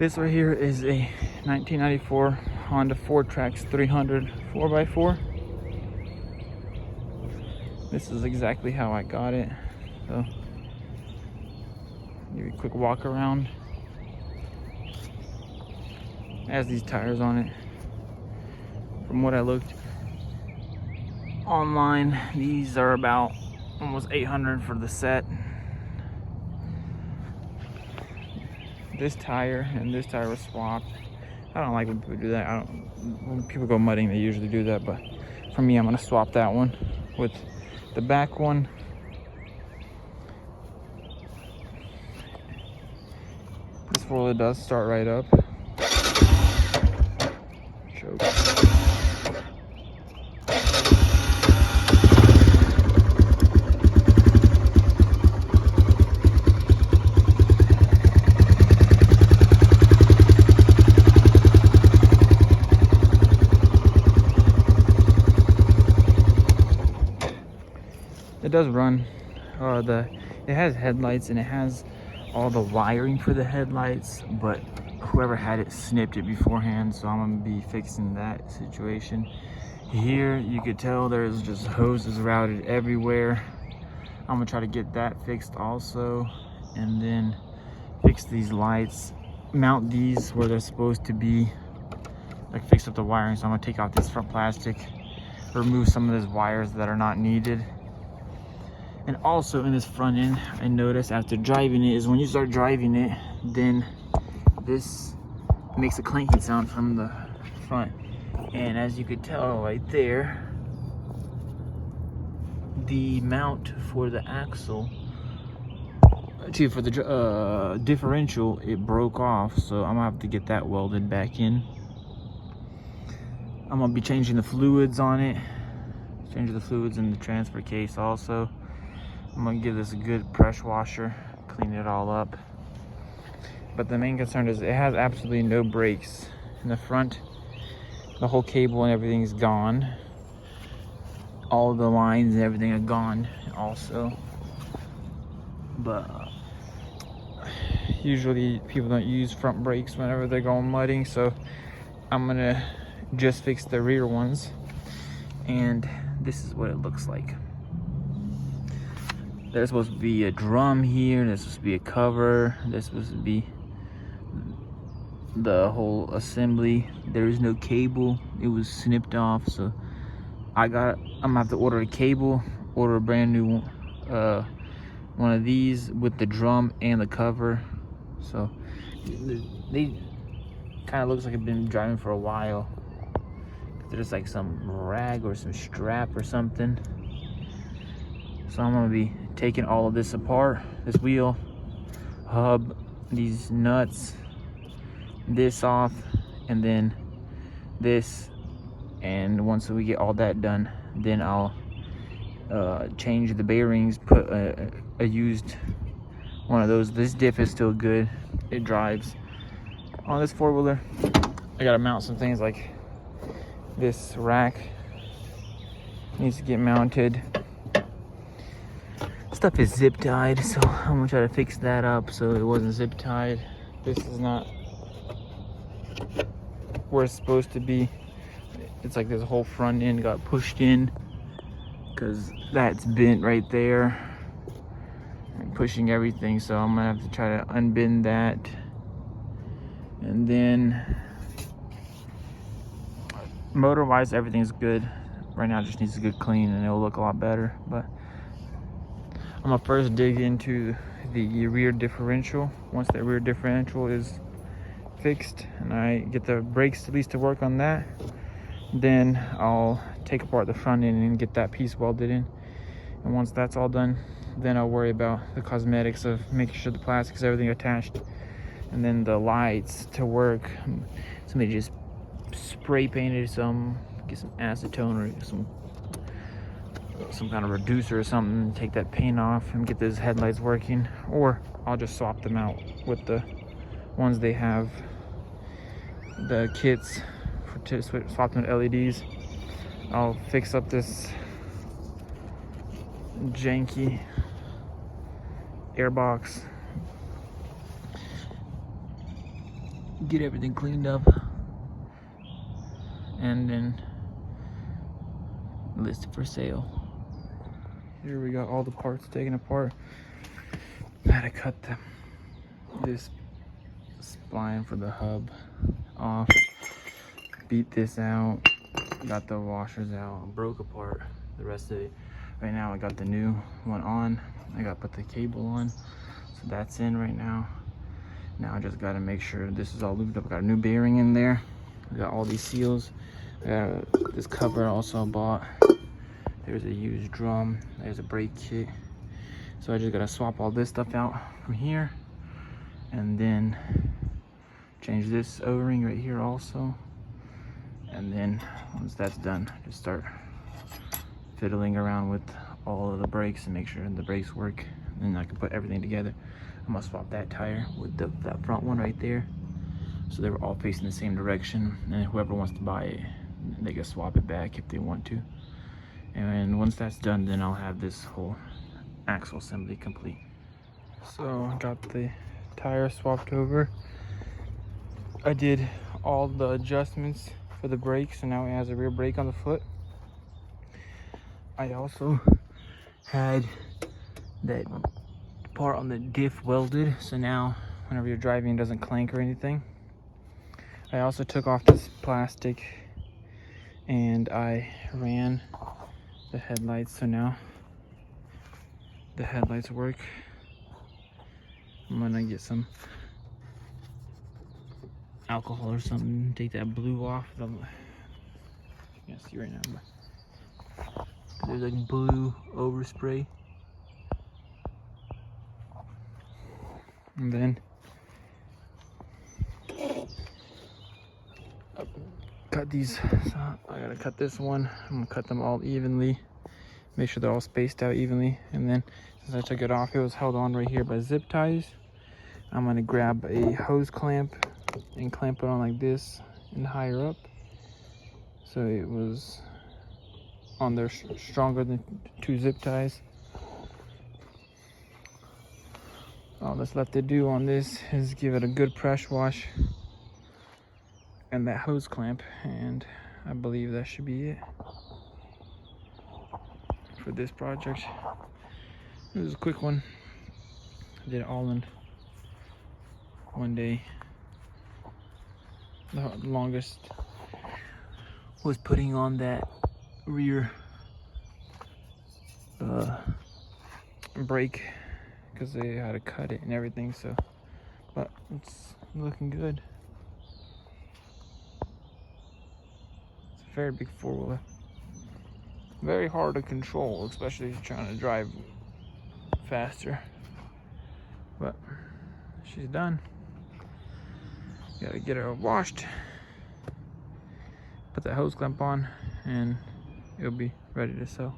This right here is a 1994 Honda Fourtrax 300 4x4. This is exactly how I got it. So, give you a quick walk around. It has these tires on it. From what I looked online, these are about almost $800 for the set. This tire and this tire was swapped. I don't like when people do that. When people go mudding, they usually do that, but for me, I'm gonna swap that one with the back one. This four-wheeler does start right up. Choke. It does run. It has headlights and it has all the wiring for the headlights, but whoever had it snipped it beforehand, so I'm gonna be fixing that situation. Here you could tell there's just hoses routed everywhere. I'm gonna try to get that fixed also, and then fix these lights, mount these where they're supposed to be, like fix up the wiring. So I'm gonna take out this front plastic, remove some of those wires that are not needed. And also in this front end, I noticed after driving it is when you start driving it, then this makes a clanking sound from the front. And as you could tell right there, the mount for the axle, for the differential, it broke off. So I'm gonna have to get that welded back in. I'm gonna be changing the fluids on it, changing the fluids in the transfer case also. I'm gonna give this a good pressure washer, clean it all up. But the main concern is it has absolutely no brakes in the front. The whole cable and everything's gone. All the lines and everything are gone also. But usually people don't use front brakes whenever they're going mudding, so I'm gonna just fix the rear ones. And this is what it looks like. There's supposed to be a drum here, there's supposed to be a cover, there's supposed to be the whole assembly. There is no cable, it was snipped off, so I'm gonna have to order a cable, order a brand new one of these with the drum and the cover. So they kind of looks like I've been driving for a while. There's like some rag or some strap or something. So I'm gonna be taking all of this apart, this wheel, hub, these nuts, this off, and then this. And once we get all that done, then I'll change the bearings, put a used one of those. This diff is still good, it drives. On this four-wheeler, I gotta mount some things like this rack needs to get mounted. Stuff is zip tied, so I'm gonna try to fix that up so it wasn't zip tied. This is not where it's supposed to be. It's like this whole front end got pushed in because that's bent right there and pushing everything. So I'm gonna have to try to unbend that, and then motor wise everything's good right now. It just needs a good clean and it'll look a lot better. But I'm gonna first dig into the rear differential. Once that rear differential is fixed and I get the brakes at least to work on that, then I'll take apart the front end and get that piece welded in. And once that's all done, then I'll worry about the cosmetics of making sure the plastics, everything attached, and then the lights to work. Somebody just spray painted some, get some acetone or some kind of reducer or something, take that paint off and get those headlights working. Or I'll just swap them out with the ones they have, the kits to swap them to LEDs. I'll fix up this janky airbox get everything cleaned up, and then list it for sale. Here we got all the parts taken apart. I had to cut this spline for the hub off, beat this out, got the washers out, broke apart the rest of it. Right now I got the new one on. I got to put the cable on, so that's in right now. Now I just got to make sure this is all lubed up. I got a new bearing in there. I got all these seals. I got this cover also bought. There's a used drum. There's a brake kit. So I just got to swap all this stuff out from here, and then change this O-ring right here also. And then once that's done, just start fiddling around with all of the brakes and make sure the brakes work. And then I can put everything together. I'm gonna swap that tire with that front one right there, so they were all facing the same direction, and whoever wants to buy it, they can swap it back if they want to. And once that's done, then I'll have this whole axle assembly complete. So I got the tire swapped over. I did all the adjustments for the brakes, and now it has a rear brake on the foot. I also had that part on the diff welded, so now whenever you're driving it doesn't clank or anything. I also took off this plastic and I ran the headlights, so now the headlights work. I'm gonna get some alcohol or something, take that blue off. You can't see right now, but there's like blue overspray. And then cut these. So I gotta cut this one. I'm gonna cut them all evenly, make sure they're all spaced out evenly. And then since I took it off, it was held on right here by zip ties. I'm gonna grab a hose clamp and clamp it on like this and higher up, so it was on there stronger than 2 zip ties. All that's left to do on this is give it a good pressure wash and that hose clamp, and I believe that should be it for this project. It was a quick one. I did it all in one day. The longest was putting on that rear brake, because they had to cut it and everything, so, but it's looking good. It's a very big 4-wheeler. Very hard to control, especially if you're trying to drive faster. But she's done. Gotta get her washed, put that hose clamp on, and it'll be ready to sell.